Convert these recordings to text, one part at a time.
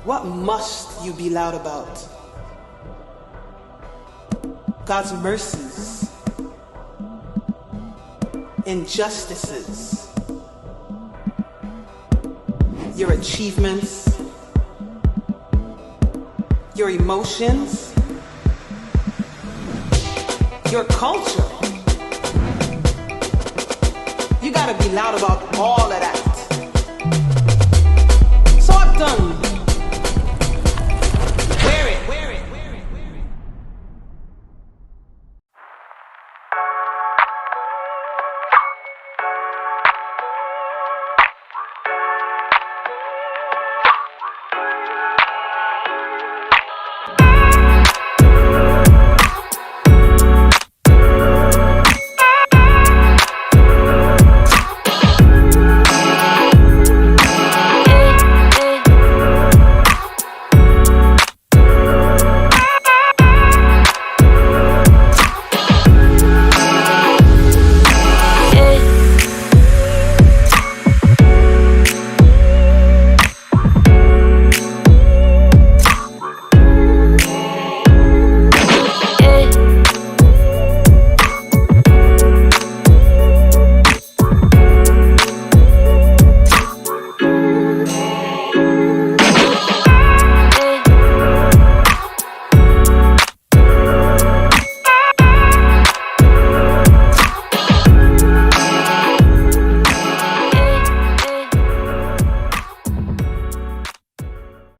What must you be loud about? God's mercies, injustices, your achievements, your emotions, your culture. You gotta be loud about all of that. Talk done. Wear it.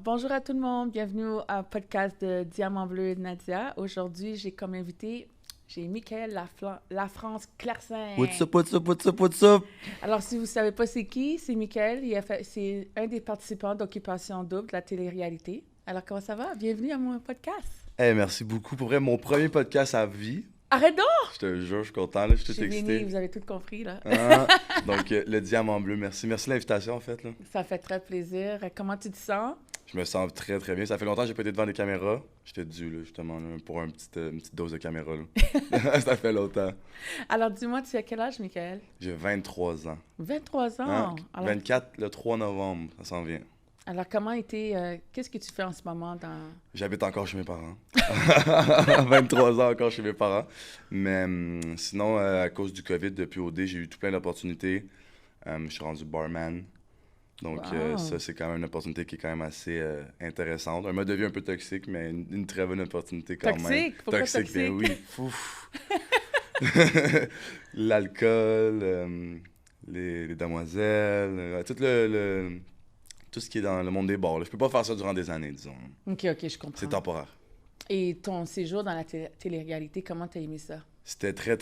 Bonjour à tout le monde, bienvenue au podcast de Diamant Bleu et de Nadia. Aujourd'hui, j'ai comme invité, j'ai Michael La-France Clercin. What's up? Alors, si vous ne savez pas c'est qui, c'est Michael. C'est un des participants d'Occupation Double, de la télé-réalité. Alors, comment ça va? Bienvenue à mon podcast. Hey, merci beaucoup. Pour vrai, mon premier podcast à vie. Arrête donc! Je te jure, je suis content, là, je suis tout Génie, excité. vous avez tout compris, là. Donc, le Diamant Bleu, merci. Merci de l'invitation, en fait. Là. Ça fait très plaisir. Comment tu te sens? Je me sens très, très bien. Ça fait longtemps que j'ai pas été devant des caméras. J'étais dû, là, justement, là, pour une petite dose de caméra. Là. Ça fait longtemps. Alors, dis-moi, tu as quel âge, Michael? J'ai 23 ans. 23 ans? Hein? Alors, 24, le 3 novembre, ça s'en vient. alors comment était... qu'est-ce que tu fais en ce moment dans... J'habite encore chez mes parents. 23 ans encore chez mes parents. Mais sinon, à cause du COVID, depuis OD, j'ai eu tout plein d'opportunités. Je suis rendu barman. Donc, Wow. ça, c'est quand même une opportunité qui est quand même assez intéressante. Un mode de vie un peu toxique, mais une très bonne opportunité quand même. Toxique? Pourquoi toxique? Ben oui. Fouf. L'alcool, les demoiselles, tout ce qui est dans le monde des bars. Là. Je peux pas faire ça durant des années, disons. OK, je comprends. C'est temporaire. Et ton séjour dans la télé-réalité, comment t'as aimé ça? C'était très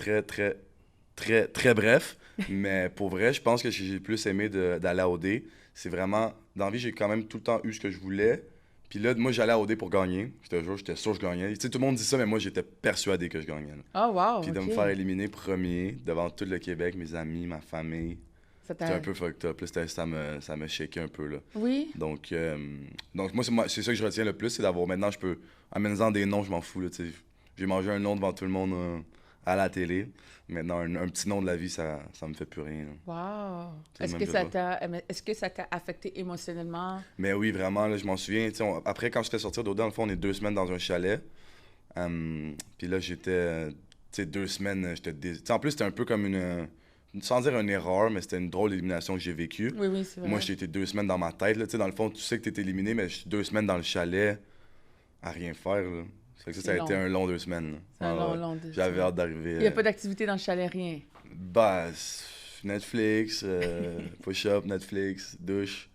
bref, mais pour vrai, je pense que j'ai plus aimé d'aller à OD. C'est vraiment... Dans la vie, j'ai quand même tout le temps eu ce que je voulais. Puis là, moi, j'allais à OD pour gagner. J'étais sûr que je gagnais. Tu sais, tout le monde dit ça, mais moi, j'étais persuadé que je gagnais. Là. Oh, wow! Puis de me faire éliminer premier devant tout le Québec, mes amis, ma famille. C'était un peu fucked up. Là, ça me shakeait un peu. Là. Oui? Donc moi, c'est ça que je retiens le plus, c'est d'avoir... Maintenant, je peux... En menant des noms, je m'en fous. Là, tu sais. J'ai mangé un nom devant tout le monde à la télé. Maintenant, un petit nom de la vie, ça me fait plus rien. Là. Wow! C'est Est-ce que ça t'a affecté émotionnellement? Mais oui, vraiment, là, je m'en souviens. Après, quand je fais sortir d'OD, dans le fond, on est 2 semaines dans un chalet. Puis là, j'étais... 2 semaines, j'étais... En plus, c'était un peu comme sans dire une erreur, mais c'était une drôle d'élimination que j'ai vécue. Oui, c'est vrai. Moi, j'ai été 2 semaines dans ma tête. Là. Dans le fond, tu sais que t'es éliminé, mais je suis 2 semaines dans le chalet à rien faire. Là. Ça a été un long 2 semaines. C'est un long 2 J'avais semaines. hâte d'arriver. Il n'y a pas d'activité dans le chalet, rien? Bah, Netflix, push-up, Netflix, douche.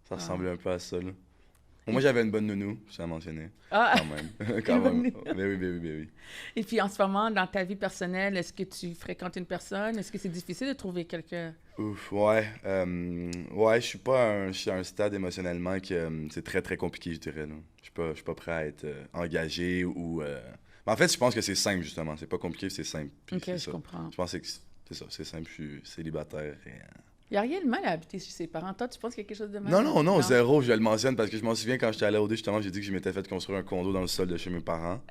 Ça ressemblait un peu à ça, là. Moi, j'avais une bonne nounou, je tiens à mentionner. Ah! Quand même. Quand bonne même. nounou. Mais oui. Et puis, en ce moment, dans ta vie personnelle, est-ce que tu fréquentes une personne? Est-ce que c'est difficile de trouver quelqu'un? Ouf, ouais. Ouais, je suis pas à un stade émotionnellement que c'est très, très compliqué, je dirais. Là. Je suis pas prêt à être engagé ou... Mais en fait, je pense que c'est simple, justement. C'est pas compliqué, c'est simple. Puis OK, c'est je ça. comprends. Je pense que c'est ça, c'est simple. Je suis célibataire et... Il n'y a rien de mal à habiter chez ses parents. Toi, tu penses qu'il y a quelque chose de mal? Non, zéro, je le mentionne parce que je m'en souviens quand j'étais allé au OD, justement, j'ai dit que je m'étais fait construire un condo dans le sol de chez mes parents.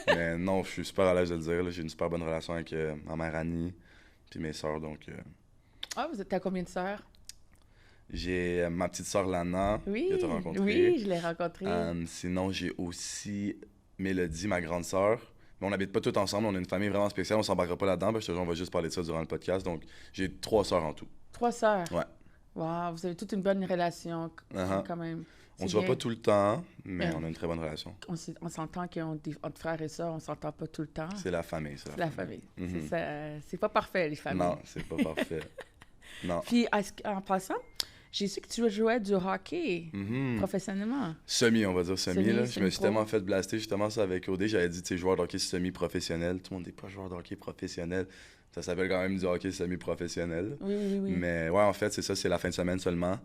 Mais non, je suis super à l'aise de le dire. Là. J'ai une super bonne relation avec ma mère Annie puis mes sœurs, donc... Ah, t'as combien de sœurs? J'ai ma petite sœur Lana, Oui, que tu as rencontrée. oui, je l'ai rencontrée. Sinon, j'ai aussi Mélodie, ma grande sœur. Mais on n'habite pas toutes ensemble, on a une famille vraiment spéciale, on s'embarquera pas là-dedans, parce que on va juste parler de ça durant le podcast. Donc, j'ai 3 sœurs en tout. 3 sœurs. Ouais. Wow, vous avez toute une bonne relation Uh-huh. quand même. On C'est se voit bien. pas tout le temps, mais Ouais. on a une très bonne relation. On s'entend qu'entre frères et sœurs, on s'entend pas tout le temps. C'est la famille, ça. C'est la famille. Mhm. C'est ça, c'est pas parfait, les familles. Non, c'est pas parfait. Non. Puis, en passant, j'ai su que tu jouais du hockey Mhm. professionnellement. Semi, on va dire semi. Là. Je me suis semi-pro. tellement fait blaster justement ça avec OD. J'avais dit, tu sais, joueur de hockey semi-professionnel. Tout le monde n'est pas joueur de hockey professionnel. Ça s'appelle quand même du hockey semi-professionnel. Oui, oui, oui. Mais ouais, en fait, c'est ça, c'est la fin de semaine seulement.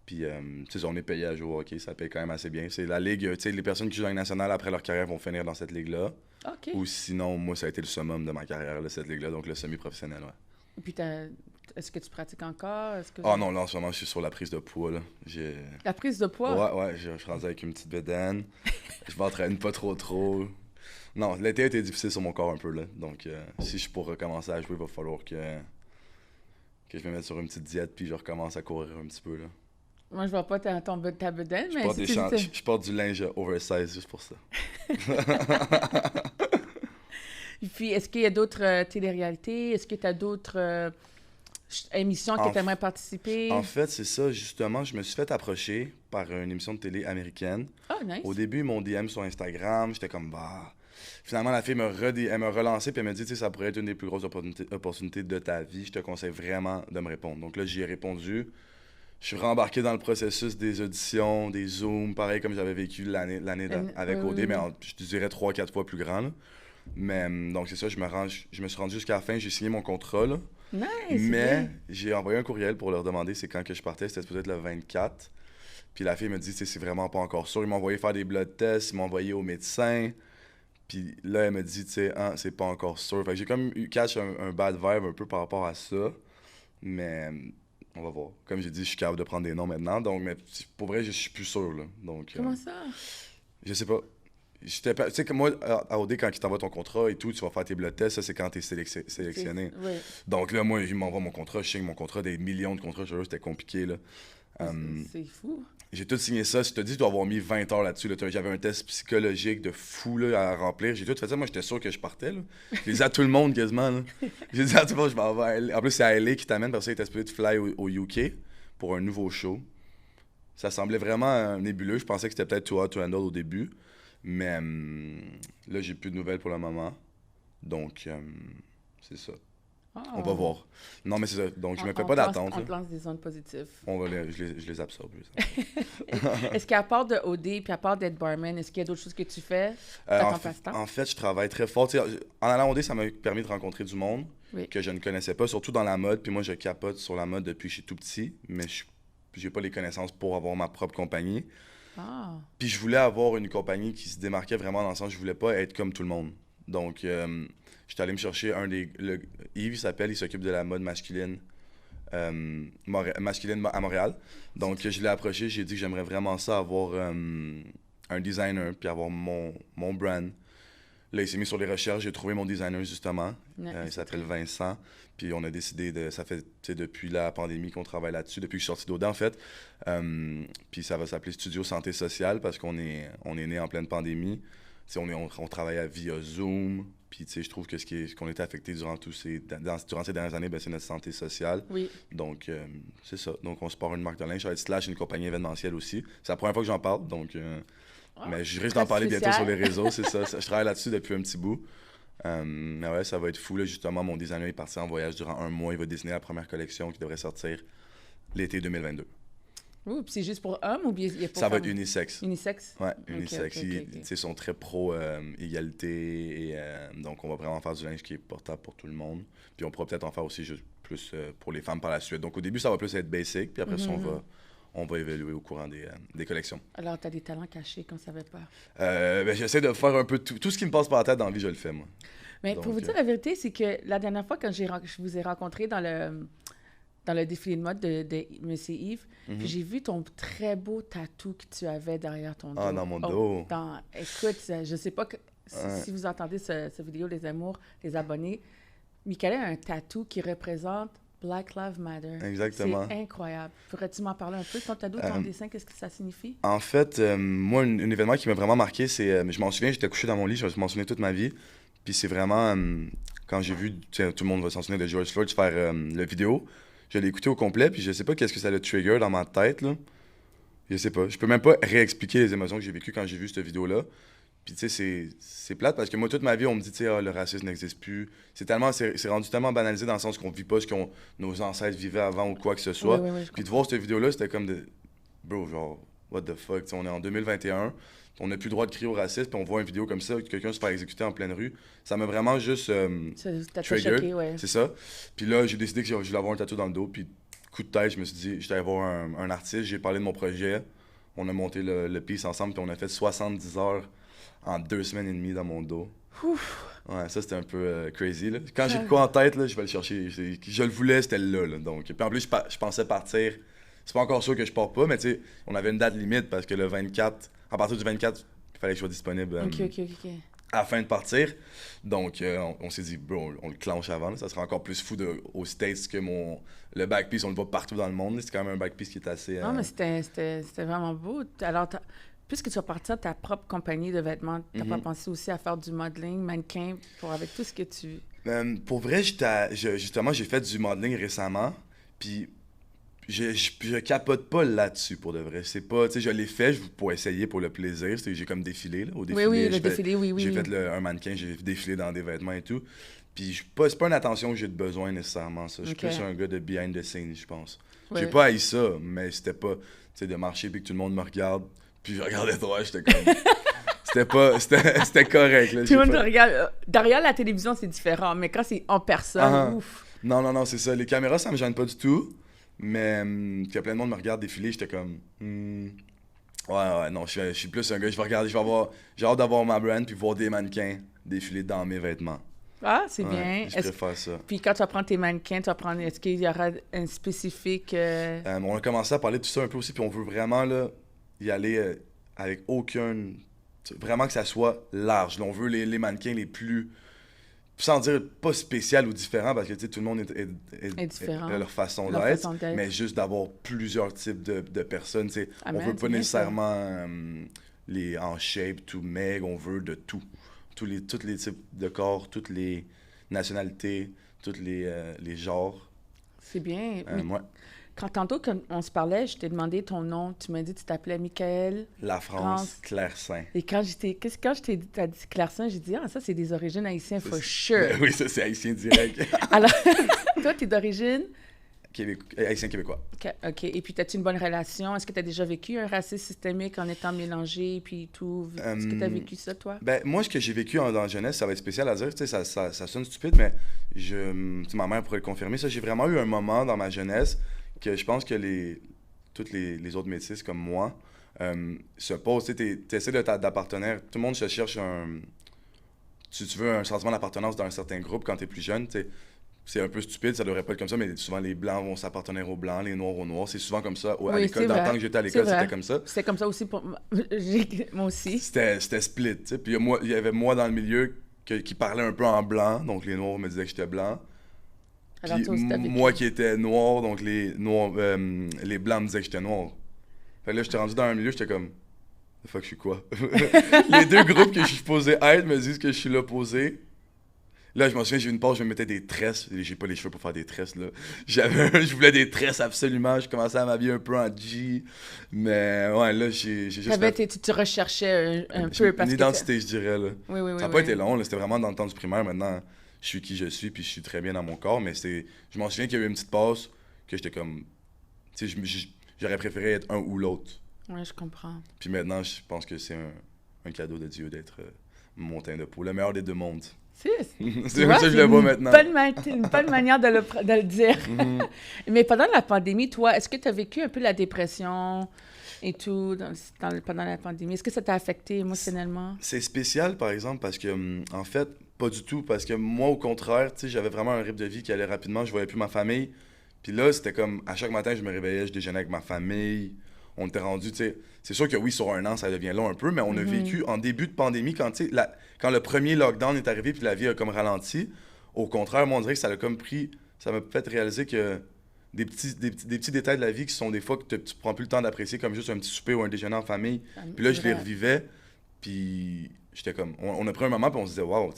Puis, tu sais, on est payé à jouer au hockey, ça paye quand même assez bien. C'est la ligue, tu sais, les personnes qui jouent dans la nationale après leur carrière vont finir dans cette ligue-là. OK. Ou sinon, moi, ça a été le summum de ma carrière, là, cette ligue-là, donc le semi-professionnel, ouais. Puis, est-ce que tu pratiques encore? Est-ce que... Oh non, là, en ce moment, je suis sur la prise de poids, là. La prise de poids? Ouais, je suis rendu avec une petite bédaine. Je m'entraîne pas trop. Non, l'été a été difficile sur mon corps un peu, là. Donc, si je pourrais recommencer à jouer, il va falloir que je me mette sur une petite diète puis je recommence à courir un petit peu, là. Moi, je vois pas ta bedaine, mais Je porte du linge oversize juste pour ça. Puis, est-ce qu'il y a d'autres téléréalités? Est-ce que tu as d'autres émissions que tu aimerais participer? En fait, c'est ça, justement, je me suis fait approcher par une émission de télé américaine. Oh, nice. Au début, mon DM sur Instagram, j'étais comme, bah... Finalement, la fille elle m'a relancé puis elle m'a dit, tu sais, ça pourrait être une des plus grosses opportunités de ta vie. Je te conseille vraiment de me répondre. Donc là, j'y ai répondu. Je suis rembarqué dans le processus des auditions, des Zooms, pareil comme j'avais vécu l'année avec OD, mais je te dirais 3-4 fois plus grand, là. Mais donc c'est ça, je me suis rendu jusqu'à la fin, j'ai signé mon contrat, là. Nice, c'est Mais bien. j'ai envoyé un courriel pour leur demander c'est quand que je partais, c'était peut-être le 24. Puis la fille me dit, tu sais, c'est vraiment pas encore sûr. Ils m'ont envoyé faire des blood tests, ils m'ont envoyé au médecin. Puis là, elle me dit, tu sais, ah, c'est pas encore sûr. Fait que j'ai comme eu catch un bad vibe un peu par rapport à ça. Mais on va voir. Comme j'ai dit, je suis capable de prendre des noms maintenant. Donc, mais pour vrai, je suis plus sûr, là. Donc, Comment ça? je sais pas. Tu sais, que moi, à OD, quand ils t'envoient ton contrat et tout, tu vas faire tes blood tests, ça, c'est quand t'es sélectionné. Oui. Donc là, moi, ils m'envoient mon contrat, je signe mon contrat, des millions de contrats, je c'était compliqué, là. C'est fou. J'ai tout signé ça. Je te dis, tu dois avoir mis 20 heures là-dessus. Là. J'avais un test psychologique de fou là, à remplir. J'ai tout fait ça. Moi, j'étais sûr que je partais. Là. Je l'ai dit à tout le monde quasiment. Là. J'ai dit à tout le monde, je m'en vais à LA. En plus, c'est à LA qui t'amène parce qu'il était supposé de fly au UK pour un nouveau show. Ça semblait vraiment nébuleux. Je pensais que c'était peut-être too hot to handle au début. Mais là, j'ai plus de nouvelles pour le moment. Donc, c'est ça. On va voir. Non, mais c'est ça. Donc, je me fais pas d'attente. On te lance des ondes positives. Je les absorbe. Est-ce qu'à part de OD puis à part d'être barman, est-ce qu'il y a d'autres choses que tu fais dans ton passe-temps? En fait, je travaille très fort. T'sais, en allant au dé, ça m'a permis de rencontrer du monde Oui. que je ne connaissais pas, surtout dans la mode. Puis moi, je capote sur la mode depuis que je suis tout petit, mais je n'ai pas les connaissances pour avoir ma propre compagnie. Ah. Puis je voulais avoir une compagnie qui se démarquait vraiment dans le sens où je voulais pas être comme tout le monde. Donc, j'étais allé me chercher Yves, il s'appelle, il s'occupe de la mode masculine. Masculine à Montréal. Donc, je l'ai approché, j'ai dit que j'aimerais vraiment ça, avoir un designer, puis avoir mon brand. Là, il s'est mis sur les recherches, j'ai trouvé mon designer, justement. Il s'appelle Vincent. Puis on a décidé ça fait depuis la pandémie qu'on travaille là-dessus, depuis que je suis sorti d'OD, en fait. Puis ça va s'appeler Studio Santé Sociale, parce qu'on est né en pleine pandémie. On travaillait via Zoom. Puis, je trouve que ce qu'on était affecté durant ces dernières années, ben, c'est notre santé sociale. Oui. Donc, c'est ça. Donc, on se part une marque de linge. Ça va être / une compagnie événementielle aussi. C'est la première fois que j'en parle. Donc, mais je risque d'en parler bientôt sur les réseaux. C'est ça. Je travaille là-dessus depuis un petit bout. Mais ouais, ça va être fou. Là, justement, mon designer est parti en voyage durant 1 mois. Il va dessiner la première collection qui devrait sortir l'été 2022. Ouh, puis c'est juste pour hommes ou bien il y a pour Ça va femmes? être unisexe. Unisexe? Ouais, unisexe. Ok. Ils sont très pro-égalité. Et donc, on va vraiment faire du linge qui est portable pour tout le monde. Puis on pourra peut-être en faire aussi juste plus pour les femmes par la suite. Donc, au début, ça va plus être basic. Puis après ça, on va évaluer au courant des collections. Alors, tu as des talents cachés qu'on ne savait pas. Ben, j'essaie de faire un peu tout ce qui me passe par la tête dans la vie, je le fais, moi. Mais Donc, pour vous dire la vérité, c'est que la dernière fois, quand je vous ai rencontré dans le défilé de mode de M. Yves, puis j'ai vu ton très beau tatou que tu avais derrière ton dos. Ah, dans mon dos. Écoute, je sais pas si vous entendez cette vidéo, les amours, les abonnés, Michael a un tatou qui représente Black Lives Matter. Exactement. C'est incroyable. Pourrais-tu m'en parler un peu? Ton tatou, ton dessin, qu'est-ce que ça signifie? En fait, moi, un événement qui m'a vraiment marqué, c'est... je m'en souviens, j'étais couché dans mon lit, je m'en souviens toute ma vie. Puis c'est vraiment... quand j'ai vu, tout le monde va s'en souvenir de George Floyd faire la vidéo, je l'ai écouté au complet, puis je sais pas qu'est-ce que ça a trigger dans ma tête, là. Je sais pas. Je peux même pas réexpliquer les émotions que j'ai vécues quand j'ai vu cette vidéo-là. Puis tu sais, c'est plate parce que moi, toute ma vie, on me dit, tu sais, le racisme n'existe plus. C'est rendu tellement banalisé dans le sens qu'on vit pas ce que nos ancêtres vivaient avant ou quoi que ce soit. Oui, Puis de voir cette vidéo-là, c'était comme de... Bro, genre, what the fuck, t'sais, on est en 2021, on n'a plus le droit de crier au racisme, puis on voit une vidéo comme ça, quelqu'un se faire exécuter en pleine rue. Ça m'a vraiment juste T'as triggered, choqué, ouais. c'est ça. Puis là, j'ai décidé que je voulais avoir un tatou dans le dos, puis coup de tête, je me suis dit, j'étais allé voir un artiste, j'ai parlé de mon projet, on a monté le piece ensemble, puis on a fait 70 heures en 2 semaines et demie dans mon dos. Ouf. Ouais, ça c'était un peu crazy, là. Quand j'ai de quoi en tête, là, je vais le chercher. Je le voulais, c'était là, donc. Puis en plus, je pensais partir. C'est pas encore sûr que je pars pas, mais tu sais, on avait une date limite parce que le 24, à partir du 24, il fallait que je sois disponible OK. à la fin de partir. Donc, on s'est dit, bro, on le clenche avant, là. Ça serait encore plus fou aux States que le backpiece, on le voit partout dans le monde. C'est quand même un backpiece qui est assez... Non, mais c'était vraiment beau. Alors, puisque tu vas partir de ta propre compagnie de vêtements, t'as pas pensé aussi à faire du modeling, mannequin, avec tout ce que tu... Pour vrai, justement, j'ai fait du modeling récemment, puis je capote pas là-dessus, pour de vrai. C'est pas, tu sais, je l'ai fait pour essayer, pour le plaisir. J'ai comme défilé, là, au défilé. Oui, le défilé, oui. J'ai fait un mannequin, j'ai défilé dans des vêtements et tout. Puis c'est pas une attention que j'ai de besoin nécessairement, ça. Je suis plus un gars de behind the scenes, je pense. Ouais. J'ai pas haï ça, mais c'était pas, tu sais, de marcher puis que tout le monde me regarde. Puis je regardais droit, j'étais comme... C'était correct, là. Tout le monde te regarde. Derrière la télévision, c'est différent, mais quand c'est en personne, ouf. Non, c'est ça. Les caméras, ça me gêne pas du tout. Mais qu'il y a plein de monde me regarde défiler, j'étais comme... Ouais, non, je suis plus un gars, j'ai hâte d'avoir ma brand puis voir des mannequins défiler dans mes vêtements. Ah, c'est bien. Je préfère ça. Puis quand tu vas prendre tes mannequins, est-ce qu'il y aura un spécifique... On a commencé à parler de tout ça un peu aussi, puis on veut vraiment là, y aller avec aucun... Vraiment que ça soit large. Là, on veut les mannequins les plus... Sans dire pas spécial ou différent, parce que tout le monde est différent. a leur façon d'être, mais juste d'avoir plusieurs types de personnes. On veut pas nécessairement les en shape, tout maigre, on veut de tout. Tous les types de corps, toutes les nationalités, tous les genres. C'est bien. Ouais. Tantôt, quand on se parlait, je t'ai demandé ton nom. Tu m'as dit que tu t'appelais Michael La France, Clairsaint. Et quand je t'ai dit, t'as dit Clairsaint, j'ai dit, ça, c'est des origines haïtiennes, for sure. Ben oui, ça, c'est haïtien direct. Alors, toi, t'es d'origine? Haïtien québécois. OK. Et puis, as-tu une bonne relation? Est-ce que tu as déjà vécu un racisme systémique en étant mélangé, puis tout? Est-ce que tu as vécu ça, toi? Ben, moi, ce que j'ai vécu dans la jeunesse, ça va être spécial à dire. Tu sais, ça sonne stupide, mais ma mère pourrait le confirmer. Ça, j'ai vraiment eu un moment dans ma jeunesse que je pense que tous les autres métis comme moi se posent. Tu essaies d'appartenir. Tout le monde se cherche tu veux un sentiment d'appartenance dans un certain groupe quand tu es plus jeune. C'est un peu stupide, ça devrait pas être comme ça, mais souvent les blancs vont s'appartenir aux blancs, les noirs aux noirs. C'est souvent comme ça. À l'école, dans le temps que j'étais à l'école, c'était comme ça. C'était comme ça aussi pour moi aussi. C'était split. T'sais. Puis il y avait moi dans le milieu qui parlait un peu en blanc, donc les noirs me disaient que j'étais blanc. Puis moi qui étais noir, donc les blancs me disaient que j'étais noir. Fait que là, j'étais rendu dans un milieu, j'étais comme... Fuck, je suis quoi? Les deux groupes que je suis supposé être me disent que je suis l'opposé. Là, je m'en souviens, j'ai eu une pause, je me mettais des tresses. J'ai pas les cheveux pour faire des tresses, là. Je voulais des tresses absolument. Je commençais à m'habiller un peu en G. Mais ouais, là, j'ai juste... Tu recherchais un peu parce une identité, je dirais, là. Oui, ça n'a pas été long, là. C'était vraiment dans le temps du primaire. Maintenant, je suis qui je suis, puis je suis très bien dans mon corps. Mais je m'en souviens qu'il y a eu une petite pause que j'étais comme... Tu sais, j'aurais préféré être un ou l'autre. Ouais, je comprends. Puis maintenant, je pense que c'est un cadeau de Dieu d'être mon teint de peau. Le meilleur des deux mondes. C'est comme ça que je le vois maintenant. Une bonne manière de le dire. Mais pendant la pandémie, toi, est-ce que tu as vécu un peu la dépression et tout pendant la pandémie? Est-ce que ça t'a affecté émotionnellement? C'est spécial, par exemple, parce que, en fait, pas du tout. Parce que moi, au contraire, j'avais vraiment un rythme de vie qui allait rapidement. Je voyais plus ma famille. Puis là, c'était comme, à chaque matin, je me réveillais, je déjeunais avec ma famille. On était rendu, tu sais, c'est sûr que oui, sur un an, ça devient long un peu, mais on a vécu en début de pandémie, quand le premier lockdown est arrivé puis la vie a comme ralenti, au contraire, moi, on dirait que ça ça m'a fait réaliser que des petits détails de la vie qui sont des fois que tu prends plus le temps d'apprécier, comme juste un petit souper ou un déjeuner en famille. Puis là, je les revivais, puis j'étais comme... On a pris un moment, puis on se disait, waouh,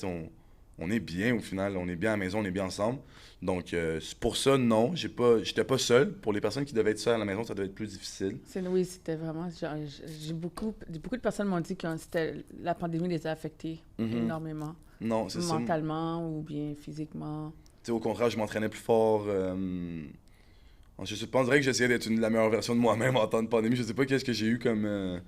on est bien au final, on est bien à la maison, on est bien ensemble. Donc, c'est pour ça, non, j'étais pas seul. Pour les personnes qui devaient être seules à la maison, ça devait être plus difficile. Oui, c'était vraiment... J'ai beaucoup de personnes m'ont dit que la pandémie les a affectés énormément. Non, c'est ça. Mentalement ou bien physiquement. T'sais, au contraire, je m'entraînais plus fort. Je penserais que j'essayais d'être la meilleure version de moi-même en temps de pandémie. Je sais pas qu'est-ce que j'ai eu comme...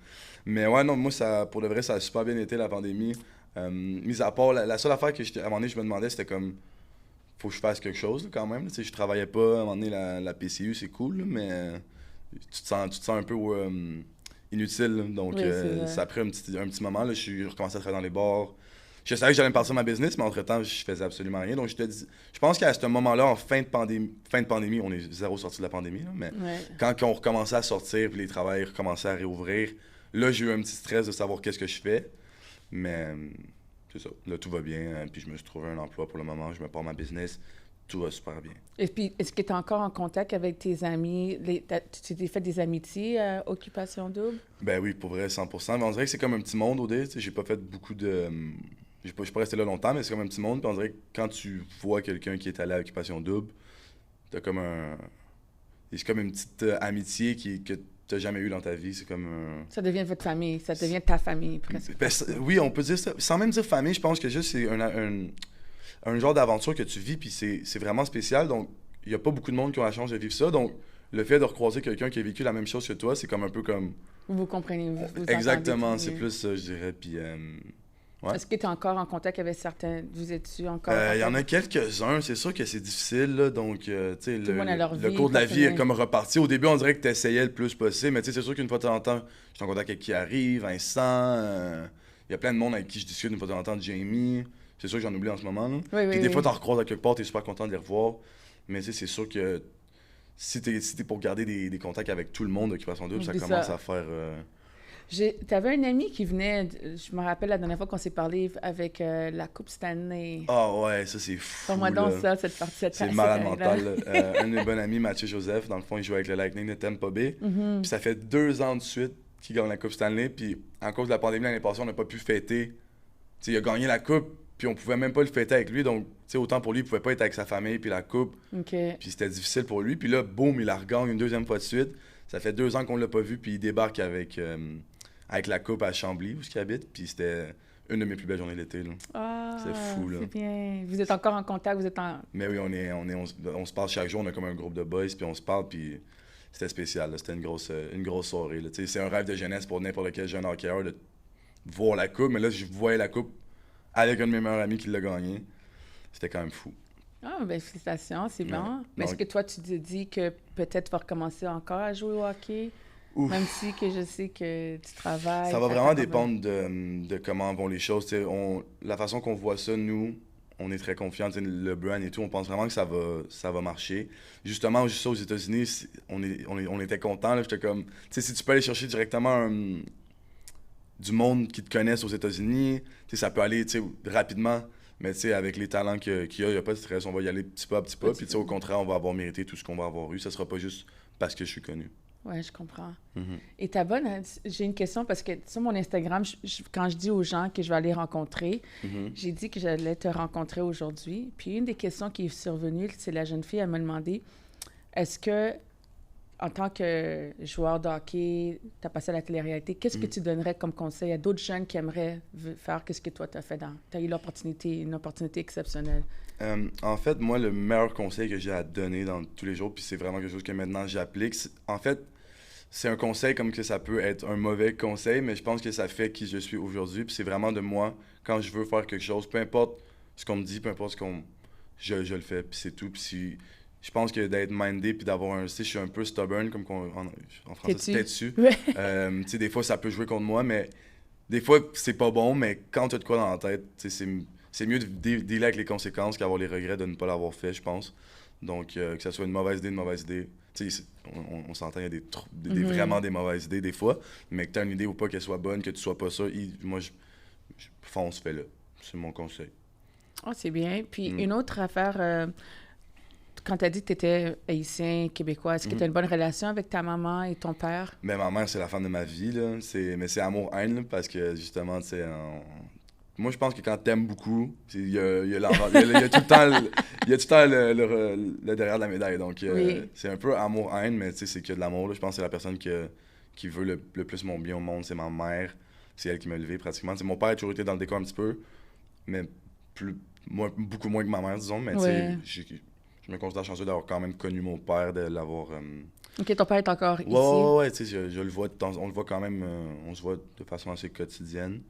Mais ouais, non, moi, pour de vrai, ça a super bien été, la pandémie. Mis à part, la seule affaire que, à un moment donné, je me demandais, c'était comme... Faut que je fasse quelque chose, là, quand même. Je travaillais pas. À un moment donné, la PCU, c'est cool, là, mais tu te sens un peu inutile. Là. Donc, oui, ça a pris un petit moment. Là, je suis recommencé à travailler dans les bars. Je savais que j'allais me partir ma business, mais entre-temps, je faisais absolument rien. Donc, je pense qu'à ce moment-là, en fin de pandémie, on est zéro sorti de la pandémie, là, mais quand on recommençait à sortir, puis les travails recommençaient à réouvrir, là, j'ai eu un petit stress de savoir qu'est-ce que je fais. Mais c'est ça. Là, tout va bien. Puis je me suis trouvé un emploi pour le moment. Je me pars ma business. Tout va super bien. Et puis, est-ce que tu es encore en contact avec tes amis? Tu t'es fait des amitiés à Occupation Double? Ben oui, pour vrai, 100%. Mais on dirait que c'est comme un petit monde, OD. J'ai pas fait beaucoup de... Je suis pas resté là longtemps, mais c'est comme un petit monde. Puis on dirait que quand tu vois quelqu'un qui est allé à Occupation Double, t'as comme c'est comme une petite amitié que t'as jamais eu dans ta vie. C'est comme Ça devient votre famille. Ça devient ta famille, presque. Ben, oui, on peut dire ça. Sans même dire famille, je pense que juste c'est un genre d'aventure que tu vis, puis c'est vraiment spécial. Donc, il n'y a pas beaucoup de monde qui ont la chance de vivre ça. Donc, le fait de recroiser quelqu'un qui a vécu la même chose que toi, c'est comme un peu comme... Vous comprenez, vous exactement, entendez, c'est plus ça, je dirais. Puis, ouais. Est-ce que tu es encore en contact avec certains... Vous êtes-tu encore... Il y en a quelques-uns. C'est sûr que c'est difficile, là. Donc, tu sais, le vie, cours de la vie est comme reparti. Au début, on dirait que tu essayais le plus possible. Mais tu sais, c'est sûr qu'une fois de temps en temps, je suis en contact avec qui arrive, Vincent. Il y a plein de monde avec qui je discute une fois de temps en temps, Jamie. C'est sûr que j'en oublie en ce moment, là. Puis des fois, t'en recroises à quelque part, t'es super content de les revoir. Mais tu sais, c'est sûr que si t'es pour garder des contacts avec tout le monde d'Occupation Double, ça commence à faire... T'avais un ami qui venait, je me rappelle la dernière fois qu'on s'est parlé avec la Coupe Stanley. Ah ouais, ça c'est fou. Parle-moi donc ça, cette partie. C'est malade mental. Un de mes bons amis, Mathieu Joseph, dans le fond, il joue avec le Lightning de Tampa Bay. Puis ça fait 2 ans de suite qu'il gagne la Coupe Stanley. Puis à cause de la pandémie l'année passée, on n'a pas pu fêter. T'sais, il a gagné la Coupe, puis on pouvait même pas le fêter avec lui. Donc, autant pour lui, il pouvait pas être avec sa famille, puis la Coupe. Puis c'était difficile pour lui. Puis là, boum, il la regagne une 2e fois de suite. Ça fait 2 ans qu'on l'a pas vu, puis il débarque avec la coupe à Chambly, où il habite, puis c'était une de mes plus belles journées d'été. C'est fou, là. C'est bien. Vous êtes encore en contact, vous êtes en... Mais oui, on se parle chaque jour, on a comme un groupe de boys, puis on se parle, puis c'était spécial, là. C'était une grosse soirée, là. C'est un rêve de jeunesse pour n'importe quel jeune hockeyeur de voir la coupe, mais là, je voyais la coupe avec un de mes meilleurs amis qui l'a gagné. C'était quand même fou. Ah, ben félicitations, c'est bon. Ouais. Mais est-ce que toi, tu te dis que peut-être tu vas recommencer encore à jouer au hockey? Ouf. Même si que je sais que tu travailles. Ça va vraiment dépendre de comment vont les choses. La façon qu'on voit ça, nous, on est très confiants. Le brand et tout, on pense vraiment que ça va marcher. Justement, juste ça aux États-Unis, on était contents. J'étais comme, si tu peux aller chercher directement du monde qui te connaisse aux États-Unis, ça peut aller rapidement. Mais avec les talents qu'il y a, il n'y a pas de stress. On va y aller petit pas à petit pas. Puis au contraire, on va avoir mérité tout ce qu'on va avoir eu. Ça sera pas juste parce que je suis connu. Oui, je comprends. Et ta bonne, j'ai une question parce que sur mon Instagram, quand je dis aux gens que je vais aller rencontrer, j'ai dit que j'allais te rencontrer aujourd'hui. Puis une des questions qui est survenue, c'est la jeune fille, elle m'a demandé, est-ce que, en tant que joueur de hockey, tu as passé à la télé-réalité, qu'est-ce que tu donnerais comme conseil à d'autres jeunes qui aimeraient faire ce que toi tu as fait tu as eu une opportunité exceptionnelle? En fait, moi, le meilleur conseil que j'ai à donner dans tous les jours, puis c'est vraiment quelque chose que maintenant j'applique, en fait, c'est un conseil comme que ça peut être un mauvais conseil, mais je pense que ça fait qui je suis aujourd'hui, puis c'est vraiment de moi, quand je veux faire quelque chose, peu importe ce qu'on me dit, peu importe je le fais, puis c'est tout, puis je pense que d'être mindé puis d'avoir je suis un peu stubborn, comme en français, c'est têtu. Ouais. Des fois, ça peut jouer contre moi, mais des fois, c'est pas bon, mais quand tu as de quoi dans la tête, c'est mieux de dealer avec les conséquences qu'avoir les regrets de ne pas l'avoir fait, je pense. Donc, que ça soit une mauvaise idée. On s'entend, il y a vraiment des mauvaises idées des fois, mais que tu as une idée ou pas qu'elle soit bonne, que tu sois pas ça, moi, je fonce, fais-le. C'est mon conseil. Oh, c'est bien. Puis une autre affaire... quand tu as dit que tu étais haïtien, québécois, est-ce que tu as une bonne relation avec ta maman et ton père? Mais ma mère, c'est la femme de ma vie, là. Mais c'est amour-haine, là, parce que, justement, tu sais, moi, je pense que quand t'aimes beaucoup, il y a tout le temps, il y a tout le temps le derrière de la médaille. Donc, Oui. c'est un peu amour-haine, mais tu sais, c'est que de l'amour, là. Je pense que c'est la personne qui veut le plus mon bien au monde, c'est ma mère. C'est elle qui m'a élevé, pratiquement. Tu sais, mon père a toujours été dans le décor un petit peu, mais beaucoup moins que ma mère, disons. Mais, tu sais, Ouais. je me considère chanceux d'avoir quand même connu mon père, de l'avoir... OK, ton père est encore ici? Ouais, tu sais, je le vois, on le voit quand même, on se voit de façon assez quotidienne.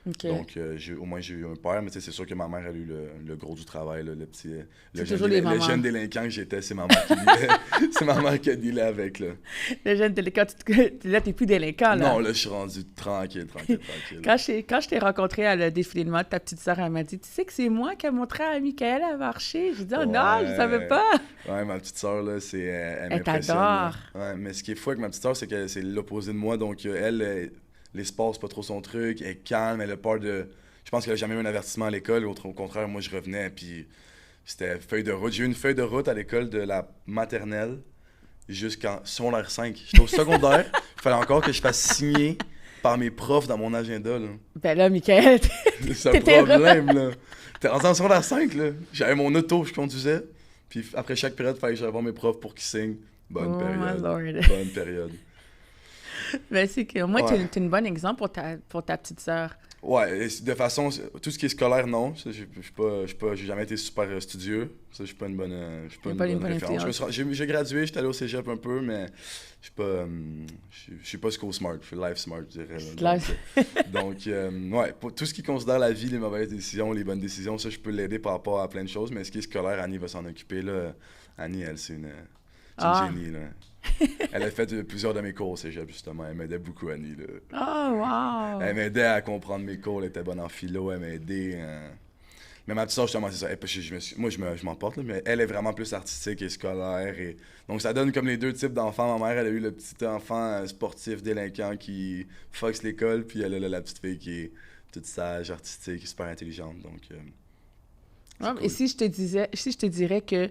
OK. Donc, au moins, j'ai eu un père, mais tu sais, c'est sûr que ma mère, elle a eu le gros du travail, là, le petit... C'est toujours les le mamans. jeune délinquant que j'étais, c'est ma mère qui dealait. C'est ma mère qui a dealé avec, là. Le jeune délinquant, là, t'es plus délinquant, là. Non, là, je suis rendu tranquille. Quand je t'ai rencontré à le défilé de mode, ta petite sœur, elle m'a dit, tu sais que c'est moi qui ai montré à Michael à marcher. J'ai dit, oh non, je savais pas. Ouais, ma petite sœur, là, elle Elle m'impressionne, t'adore. là. Ouais, mais ce qui est fou avec ma petite sœur, c'est que c'est l'opposé de moi. Donc, elle, les sports, c'est pas trop son truc. Elle est calme, elle a peur de... Je pense qu'elle a jamais eu un avertissement à l'école. Au contraire, moi, je revenais, puis c'était feuille de route. J'ai eu une feuille de route à l'école de la maternelle jusqu'en secondaire 5. J'étais au secondaire. Il fallait encore que je fasse signer par mes profs dans mon agenda, là. Ben là, Michael, C'est un t'étais problème, là. T'es rendu en secondaire 5, là. J'avais mon auto, je conduisais. Puis après chaque période, il fallait que j'aille voir mes profs pour qu'ils signent. Bonne Oh, période. my lord. Bonne période. Ben, c'est que moi, Ouais. t'es une bonne exemple pour ta petite sœur. Ouais, et de façon, tout ce qui est scolaire, non. Ça, j'ai jamais été super studieux. Ça, je suis pas une bonne, je suis pas une bonne référence. J'ai gradué, j'étais allé au cégep un peu, mais je suis pas, je suis pas school-smart, je suis life-smart, je dirais, là. Donc, ouais, pour tout ce qui considère la vie, les mauvaises décisions, les bonnes décisions, ça, je peux l'aider par rapport à plein de choses, mais ce qui est scolaire, Annie va s'en occuper, là. Annie, elle, c'est une génie, là. Elle a fait plusieurs de mes cours au cégep, justement. Elle m'aidait beaucoup, Annie, là. Oh, wow! Elle m'aidait à comprendre mes cours, elle était bonne en philo, elle m'aidait. Mais ma petite soeur, justement, c'est ça. Moi, je m'emporte, là, mais elle est vraiment plus artistique et scolaire. Donc, ça donne comme les deux types d'enfants. Ma mère, elle a eu le petit enfant sportif, délinquant qui foxe l'école, puis elle a la petite fille qui est toute sage, artistique, super intelligente. Donc, Ouais, cool. et si je te dirais que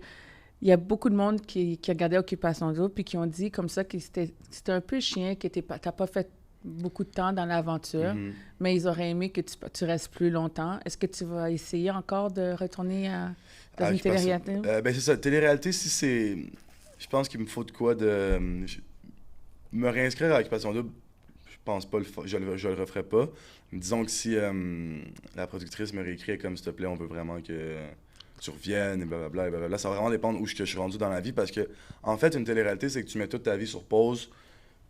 il y a beaucoup de monde qui regardait Occupation Double puis qui ont dit comme ça que c'était un peu chien, que t'as pas fait beaucoup de temps dans l'aventure, Mhm. mais ils auraient aimé que tu restes plus longtemps. Est-ce que tu vas essayer encore de retourner dans une Je pense- télé-réalité? Ben, c'est ça. Télé-réalité, si c'est. Je pense qu'il me faut de quoi de. Me réinscrire à Occupation Double, je pense pas, je le referai pas. Disons que si la productrice me réécrit comme s'il te plaît, on veut vraiment que tu reviennes et blablabla, et blablabla, ça va vraiment dépendre où je suis rendu dans la vie parce que, en fait, une télé-réalité, c'est que tu mets toute ta vie sur pause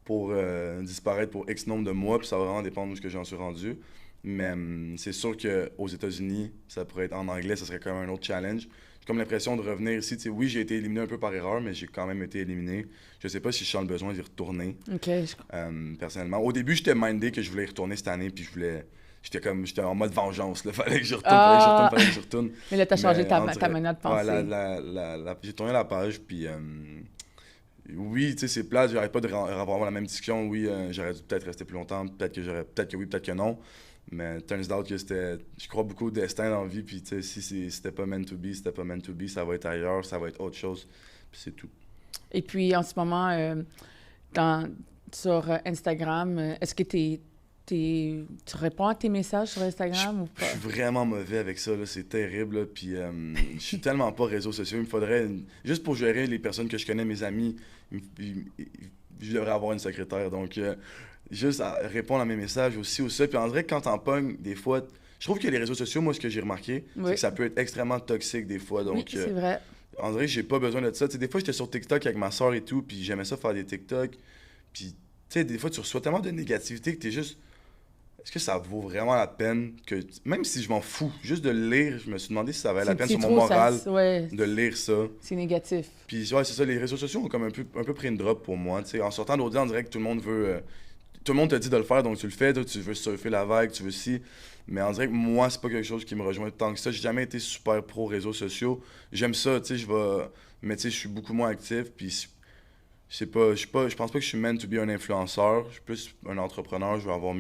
pour disparaître pour X nombre de mois, puis ça va vraiment dépendre où j'en suis rendu. Mais c'est sûr qu'aux États-Unis, ça pourrait être en anglais, ça serait quand même un autre challenge. J'ai comme l'impression de revenir ici. Tu sais, oui, j'ai été éliminé un peu par erreur, mais j'ai quand même été éliminé. Je sais pas si je sens le besoin d'y retourner, OK. personnellement. Au début, j'étais mindé que je voulais y retourner cette année, puis j'étais en mode vengeance. Là. Fallait que je retourne. Mais là, t'as changé Mais ta on dirait- manière de penser. Ouais, j'ai tourné la page, puis oui, tu sais, c'est plate, j'arrête pas de revoir la même discussion. Oui, j'aurais dû peut-être rester plus longtemps, peut-être que oui, peut-être que non. Mais turns out que je crois beaucoup au destin dans la vie, puis tu sais, si c'était pas meant to be, ça va être ailleurs, ça va être autre chose, puis c'est tout. Et puis, en ce moment, sur Instagram, est-ce que tu réponds à tes messages sur Instagram ou Je pas? suis vraiment mauvais avec ça, là, c'est terrible, là, puis je suis tellement pas réseaux sociaux, il me faudrait, juste pour gérer les personnes que je connais, mes amis, je devrais avoir une secrétaire, donc juste à répondre à mes messages aussi, ou ça, puis en vrai, quand t'en pognes, des fois, je trouve que les réseaux sociaux, moi, ce que j'ai remarqué, Oui. c'est que ça peut être extrêmement toxique des fois, donc Oui, c'est vrai. en vrai, j'ai pas besoin de ça, tu sais, des fois, j'étais sur TikTok avec ma soeur et tout, puis j'aimais ça faire des TikTok, puis, tu sais, des fois, tu reçois tellement de négativité que t'es juste... Est-ce que ça vaut vraiment la peine que... Même si je m'en fous, juste de le lire, je me suis demandé si ça valait la peine sur mon moral Ouais, de lire ça. c'est négatif. Puis ouais, c'est ça, les réseaux sociaux ont comme un peu pris une drop pour moi. Tu sais, en sortant d'Audi, on dirait que tout le monde veut... tout le monde te dit de le faire, donc tu le fais, toi, tu veux surfer la vague, tu veux ci. Mais on dirait que moi, c'est pas quelque chose qui me rejoint tant que ça. J'ai jamais été super pro réseaux sociaux. J'aime ça, tu sais, je vais... Mais tu sais, je suis beaucoup moins actif, puis... Je pense pas que je suis meant to be un influenceur. Je suis plus un entrepreneur. Je veux avoir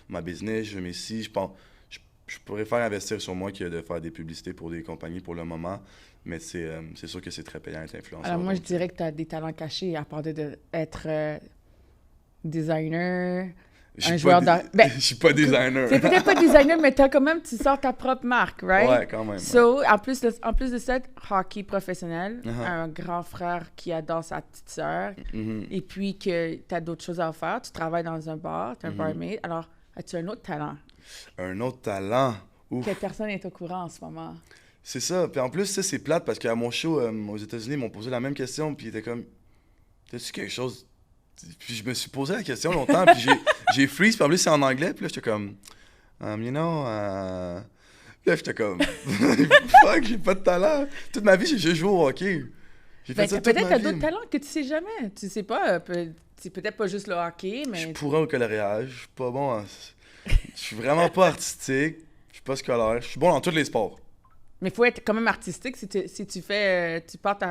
ma business, je veux mes si. Je préfère investir sur moi que de faire des publicités pour des compagnies pour le moment. Mais c'est sûr que c'est très payant d'être influenceur. Alors, moi, je donc, dirais que tu as des talents cachés, à part d'être designer, je suis un pas joueur d'art. Ben, je suis pas designer. c'est peut-être pas designer, mais t'as quand même, tu sors ta propre marque, right? Ouais, quand même. Ouais. So, en plus de ça, hockey professionnel, Uh-huh. un grand frère qui adore sa petite sœur, Mhm. et puis que tu as d'autres choses à faire. Tu travailles dans un bar, tu es un barmaid. Alors, as-tu un autre talent Un autre talent. Ouf. que personne n'est au courant en ce moment? C'est ça. Puis en plus, ça, c'est plate parce qu'à mon show aux États-Unis, ils m'ont posé la même question. Puis ils étaient comme, t'as-tu quelque chose? Puis je me suis posé la question longtemps. Puis j'ai freeze. Puis en plus, c'est en anglais. Puis là, j'étais comme, you know. Puis là, j'étais comme, fuck, j'ai pas de talent. Toute ma vie, j'ai juste joué au hockey. J'ai fait Ben, ça toute peut-être ma t'as vie. d'autres talents que tu sais jamais. Tu sais pas. C'est peut-être pas juste le hockey, Je mais. suis pourri au coloriage. Je suis pas bon. Je suis vraiment pas artistique. Je suis pas scolaire. Je suis bon dans tous les sports. Mais il faut être quand même artistique si tu fais. Tu portes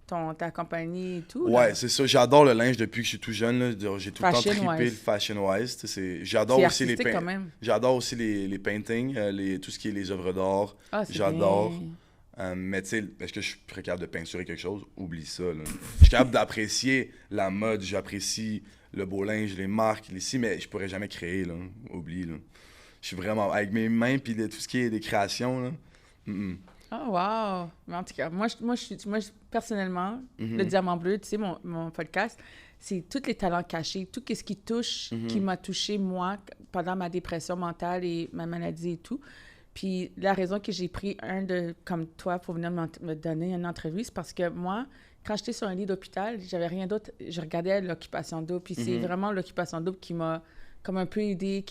ta compagnie et tout. là. Ouais, c'est ça. J'adore le linge depuis que je suis tout jeune. Là. J'ai tout le temps trippé Fashion-wise. le fashion-wise. Tu sais, J'adore C'est aussi les artistique quand même. J'adore aussi les paintings, tout ce qui est les œuvres d'art. Ah, c'est J'adore. bien. Mais tu sais, est-ce que je suis très capable de peinturer quelque chose? Oublie ça. Là. Je suis capable d'apprécier la mode, j'apprécie le beau linge, les marques, les ci, mais je pourrais jamais créer. Là. Oublie. Là. Je suis vraiment avec mes mains puis tout ce qui est des créations. Là. Oh, wow! Mais en tout cas, moi, personnellement, le Diamant Bleu, tu sais, mon podcast, c'est tous les talents cachés, tout ce qui touche, qui m'a touché, moi, pendant ma dépression mentale et ma maladie et tout. Puis la raison que j'ai pris comme toi pour venir me donner une entrevue, c'est parce que moi, quand j'étais sur un lit d'hôpital, j'avais rien d'autre. Je regardais l'occupation double. Puis c'est vraiment l'occupation double qui m'a comme un peu aidée,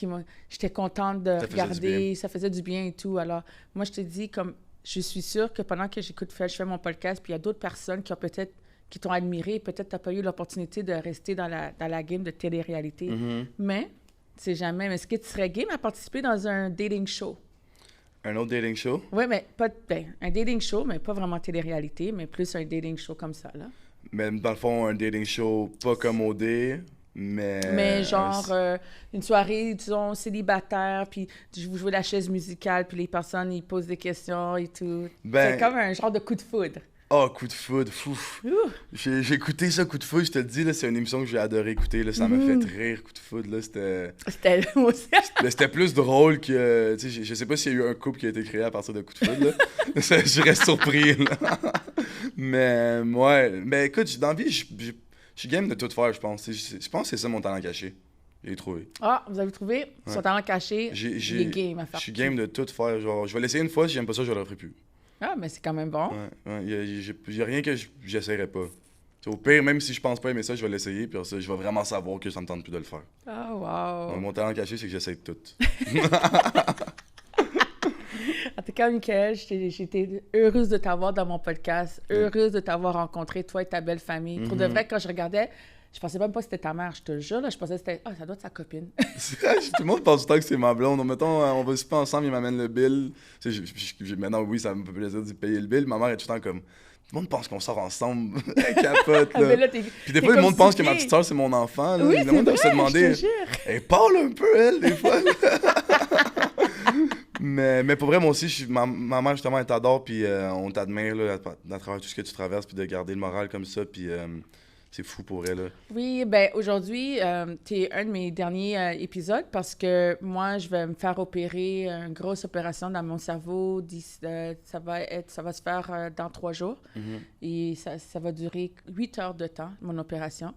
j'étais contente de faisait du regarder, bien. ça faisait du bien et tout. Alors, moi, je te dis, comme je suis sûre que pendant que je fais mon podcast, puis il y a d'autres personnes qui ont peut-être qui t'ont admiré, peut-être tu n'as pas eu l'opportunité de rester dans la game de télé-réalité. Mais, c'est jamais. Mais est-ce que tu serais game à participer dans un dating show? Un autre dating show? Oui, mais pas un dating show, mais pas vraiment télé-réalité, mais plus un dating show comme ça, là. Mais dans le fond, un dating show pas comme OD, mais... Mais genre, une soirée, disons, célibataire, puis vous jouez la chaise musicale, puis les personnes, ils posent des questions et tout. Ben- C'est comme un genre de coup de foudre. Oh, coup de foudre, fou. Ouh. J'ai écouté ça, coup de foudre, je te le dis, là, c'est une émission que j'ai adoré écouter, là, ça m'a fait rire, coup de foudre, là, c'était... C'était moi aussi. Mais c'était plus drôle que... Tu sais, je sais pas s'il y a eu un couple qui a été créé à partir de coup de foudre, là. Je reste surpris, là. Mais, ouais, mais écoute, dans la vie, je suis game de tout faire, je pense. Je pense que c'est ça mon talent caché. Je l'ai trouvé. Ah, vous avez trouvé son talent caché, il est game à Je faire. suis game de tout faire, genre, je vais l'essayer une fois, si j'aime pas ça, je le referai plus. Ah, mais c'est quand même bon. Ouais, y a rien que j'essaierai pas. T'sais, au pire, même si je pense pas aimer ça, je vais l'essayer, puis ça, je vais vraiment savoir que ça me tente plus de le faire. Ah, wow. Donc, mon talent caché, c'est que j'essaie de tout. En tout cas, Michael, j'étais heureuse de t'avoir dans mon podcast, heureuse de t'avoir rencontré, toi et ta belle famille. Pour de vrai, quand je regardais, je pensais même pas que c'était ta mère, je te jure. Là, je pensais que c'était... Ah, ça doit être sa copine. Tout le monde pense tout le temps que c'est ma blonde. Mettons, on va super ensemble, il m'amène le bill. Maintenant, oui, ça me fait plaisir de payer le bill. Ma mère est tout le temps comme... Tout le monde pense qu'on sort ensemble. Elle capote, Ah, mais là. là, Puis des fois, le monde pense que ma petite soeur, c'est mon enfant. Là. Oui, Le c'est monde doit vrai, se demander... je te jure. Elle parle un peu, elle, des fois. mais pour vrai, moi aussi, ma mère, justement, elle t'adore, puis on t'admire là, à travers tout ce que tu traverses, puis de garder le moral comme ça, puis c'est fou pour elle. Là. Oui, ben aujourd'hui, t'es un de mes derniers épisodes parce que moi, je vais me faire opérer une grosse opération dans mon cerveau. Ça va se faire dans 3 jours. Et ça va durer 8 heures de temps, mon opération.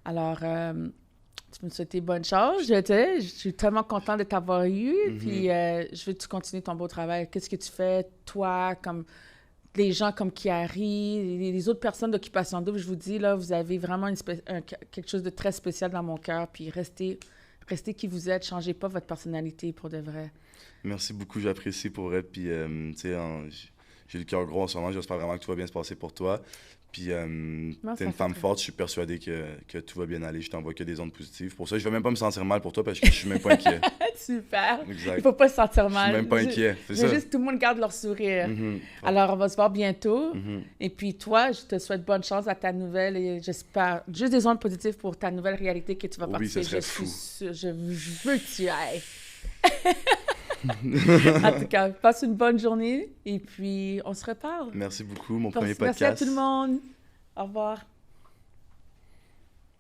Alors, tu me souhaites bonne chance. Je suis tellement contente de t'avoir eu. Puis, je veux que tu continues ton beau travail. Qu'est-ce que tu fais, toi, comme... Les gens comme Kiari, les autres personnes d'Occupation Double, je vous dis, là, vous avez vraiment quelque chose de très spécial dans mon cœur. Puis restez qui vous êtes, changez pas votre personnalité pour de vrai. Merci beaucoup, j'apprécie pour elle. Puis, tu sais, j'ai le cœur gros en ce moment. J'espère vraiment que tout va bien se passer pour toi. Puis, t'es une femme forte. Je suis persuadé que tout va bien aller. Je t'envoie que des ondes positives. Pour ça, je vais même pas me sentir mal pour toi parce que je suis même pas inquiet. Super. Exact. Il faut pas se sentir mal. Je suis même pas inquiet. C'est ça. Juste tout le monde garde leur sourire. Mhm. Alors, on va se voir bientôt. Et puis, toi, je te souhaite bonne chance à ta nouvelle et j'espère juste des ondes positives pour ta nouvelle réalité que tu vas Oui, participer. ça serait Je fou. suis sûre, je veux que tu ailles. En tout cas, passe une bonne journée et puis on se reparle. Merci beaucoup, mon premier Merci à podcast. tout le monde. Au revoir.